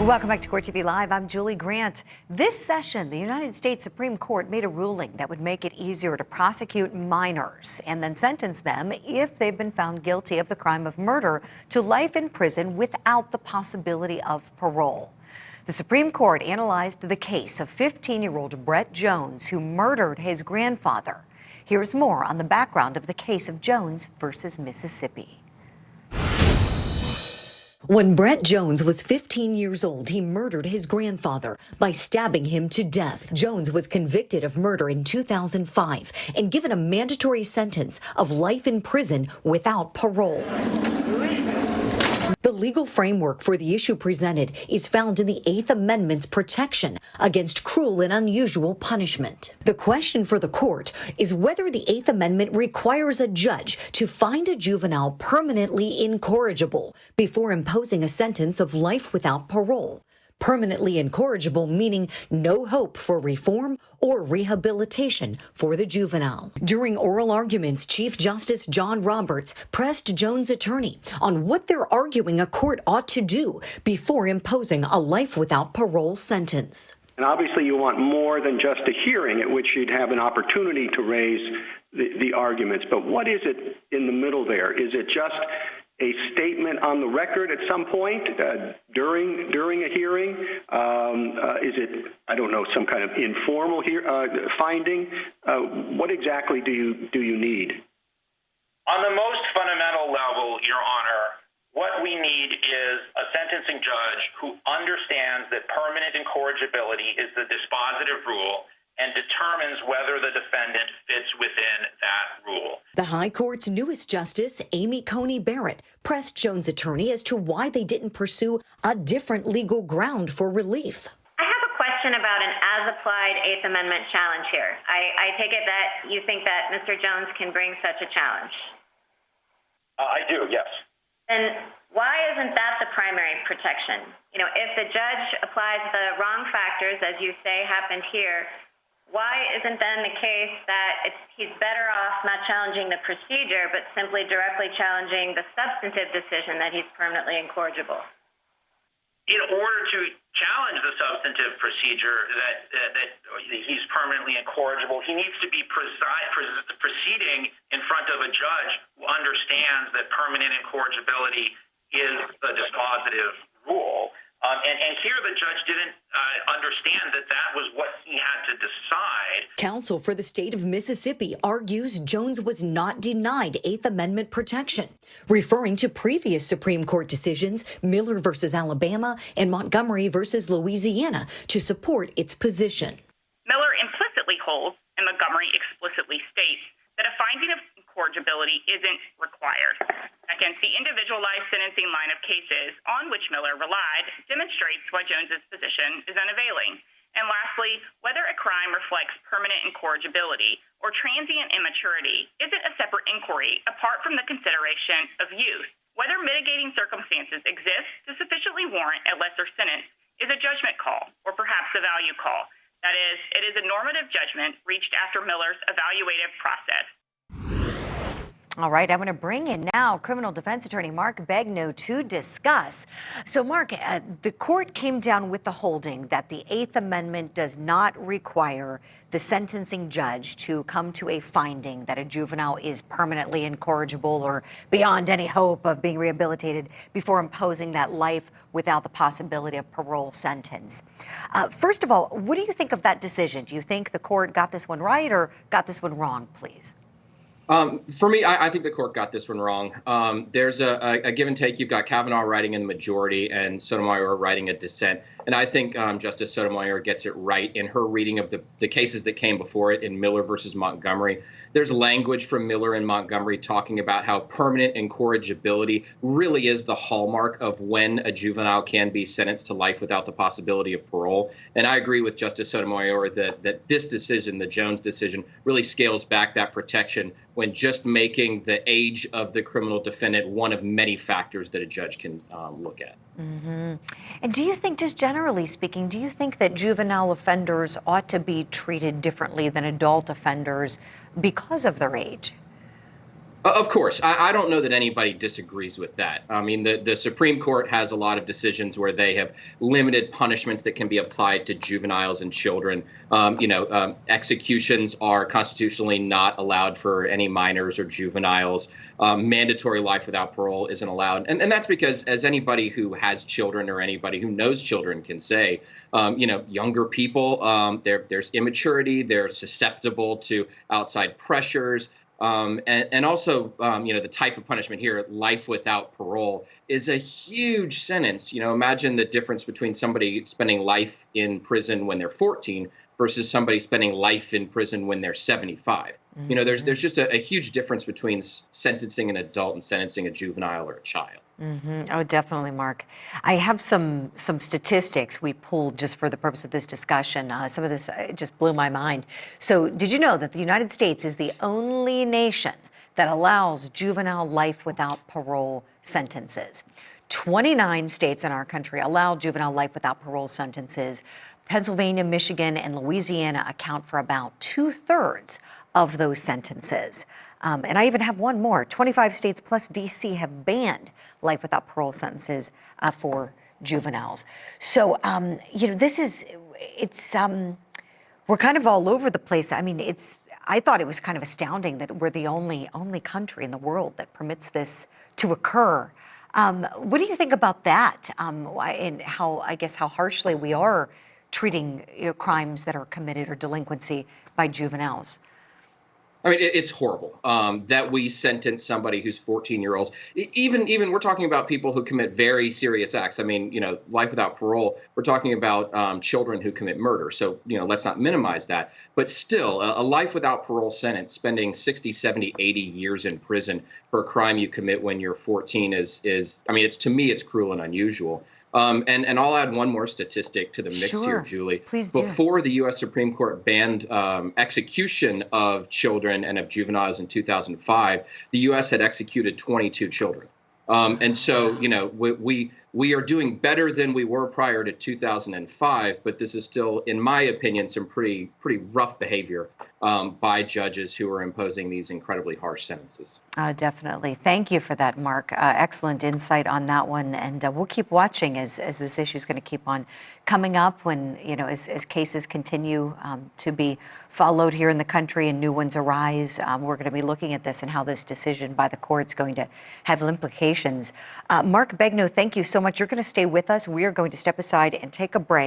Welcome back to Court TV Live. I'm Julie Grant. This session, the United States Supreme Court made a ruling that would make it easier to prosecute minors and then sentence them, if they've been found guilty of the crime of murder, to life in prison without the possibility of parole. The Supreme Court analyzed the case of 15-year-old Brett Jones, who murdered his grandfather. Here's more on the background of the case of Jones versus Mississippi. When Brett Jones was 15 years old, he murdered his grandfather by stabbing him to death. Jones was convicted of murder in 2005 and given a mandatory sentence of life in prison without parole. The legal framework for the issue presented is found in the Eighth Amendment's protection against cruel and unusual punishment. The question for the court is whether the Eighth Amendment requires a judge to find a juvenile permanently incorrigible before imposing a sentence of life without parole. Permanently incorrigible meaning no hope for reform or rehabilitation for the juvenile. During oral arguments, Chief Justice John Roberts pressed Jones' attorney on what they're arguing a court ought to do before imposing a life without parole sentence. And obviously you want more than just a hearing at which you'd have an opportunity to raise the arguments. But what is it in the middle there? Is it just a statement on the record at some point during a hearing? Is it, I don't know, some kind of informal finding? What exactly do you need? On the most fundamental level, Your Honor, what we need is a sentencing judge who understands that permanent incorrigibility is the dispositive rule and determines whether the defendant fits within that rule. The High Court's newest justice, Amy Coney Barrett, pressed Jones' attorney as to why they didn't pursue a different legal ground for relief. I have a question about an as-applied Eighth Amendment challenge here. I take it that you think that Mr. Jones can bring such a challenge. I do, yes. Then why isn't that the primary protection? You know, if the judge applies the wrong factors, as you say happened here, why isn't then the case that he's better off not challenging the procedure, but simply directly challenging the substantive decision that he's permanently incorrigible? In order to challenge the substantive procedure that he's permanently incorrigible, he needs to be proceeding in front of a judge who understands that permanent incorrigibility is the dispositive rule. And here the judge didn't understand that that was what he had to decide. Counsel for the state of Mississippi argues Jones was not denied Eighth Amendment protection, referring to previous Supreme Court decisions, Miller versus Alabama and Montgomery versus Louisiana, to support its position. Miller implicitly holds, and Montgomery explicitly states, that a finding of incorrigibility isn't required. Second, the individualized sentencing line of cases on which Miller relied demonstrates why Jones's position is unavailing. And lastly, whether a crime reflects permanent incorrigibility or transient immaturity isn't a separate inquiry apart from the consideration of youth. Whether mitigating circumstances exist to sufficiently warrant a lesser sentence is a judgment call, or perhaps a value call. That is, it is a normative judgment reached after Miller's evaluative process. All right, I want to bring in now criminal defense attorney Mark Begnaud to discuss. So, Mark, the court came down with the holding that the Eighth Amendment does not require the sentencing judge to come to a finding that a juvenile is permanently incorrigible or beyond any hope of being rehabilitated before imposing that life without the possibility of parole sentence. First of all, what do you think of that decision? Do you think the court got this one right or got this one wrong, please? For me, I think the court got this one wrong. There's a give and take. You've got Kavanaugh writing in the majority and Sotomayor writing a dissent. And I think Justice Sotomayor gets it right in her reading of the cases that came before it in Miller versus Montgomery. There's language from Miller and Montgomery talking about how permanent incorrigibility really is the hallmark of when a juvenile can be sentenced to life without the possibility of parole. And I agree with Justice Sotomayor that this decision, the Jones decision, really scales back that protection when just making the age of the criminal defendant one of many factors that a judge can look at. Mm-hmm. And do you think, just generally speaking, do you think that juvenile offenders ought to be treated differently than adult offenders because of their age? Of course, I don't know that anybody disagrees with that. I mean, the Supreme Court has a lot of decisions where they have limited punishments that can be applied to juveniles and children. Executions are constitutionally not allowed for any minors or juveniles. Mandatory life without parole isn't allowed. And that's because, as anybody who has children or anybody who knows children can say, younger people, there's immaturity, they're susceptible to outside pressures. And also, the type of punishment here, life without parole, is a huge sentence. Imagine the difference between somebody spending life in prison when they're 14 versus somebody spending life in prison when they're 75. There's just a huge difference between sentencing an adult and sentencing a juvenile or a child. Oh, definitely, Mark. I have some statistics we pulled just for the purpose of this discussion. Some of this just blew my mind. So did you know that the United States is the only nation that allows juvenile life without parole sentences? 29 states in our country allow juvenile life without parole sentences. Pennsylvania, Michigan, and Louisiana account for about 2/3 of those sentences. And I even have one more. 25 states plus D.C. have banned life without parole sentences for juveniles. So, we're kind of all over the place. I mean, I thought it was kind of astounding that we're the only country in the world that permits this to occur. What do you think about that? And how harshly we are treating crimes that are committed or delinquency by juveniles? I mean, it's horrible that we sentence somebody who's 14-year-olds. Even we're talking about people who commit very serious acts. I mean, life without parole. We're talking about children who commit murder. So, let's not minimize that. But still, a life without parole sentence, spending 60, 70, 80 years in prison for a crime you commit when you're 14 to me, it's cruel and unusual. And I'll add one more statistic to the mix here, Julie. Please do. Before the U.S. Supreme Court banned execution of children and of juveniles in 2005, the U.S. had executed 22 children. And so, we are doing better than we were prior to 2005, but this is still, in my opinion, some pretty rough behavior by judges who are imposing these incredibly harsh sentences. Definitely. Thank you for that, Mark. Excellent insight on that one. And we'll keep watching as this issue is going to keep on coming up when, as cases continue to be followed here in the country and new ones arise. We're going to be looking at this and how this decision by the court is going to have implications. Mark Begnaud, thank you so much. You're going to stay with us. We are going to step aside and take a break.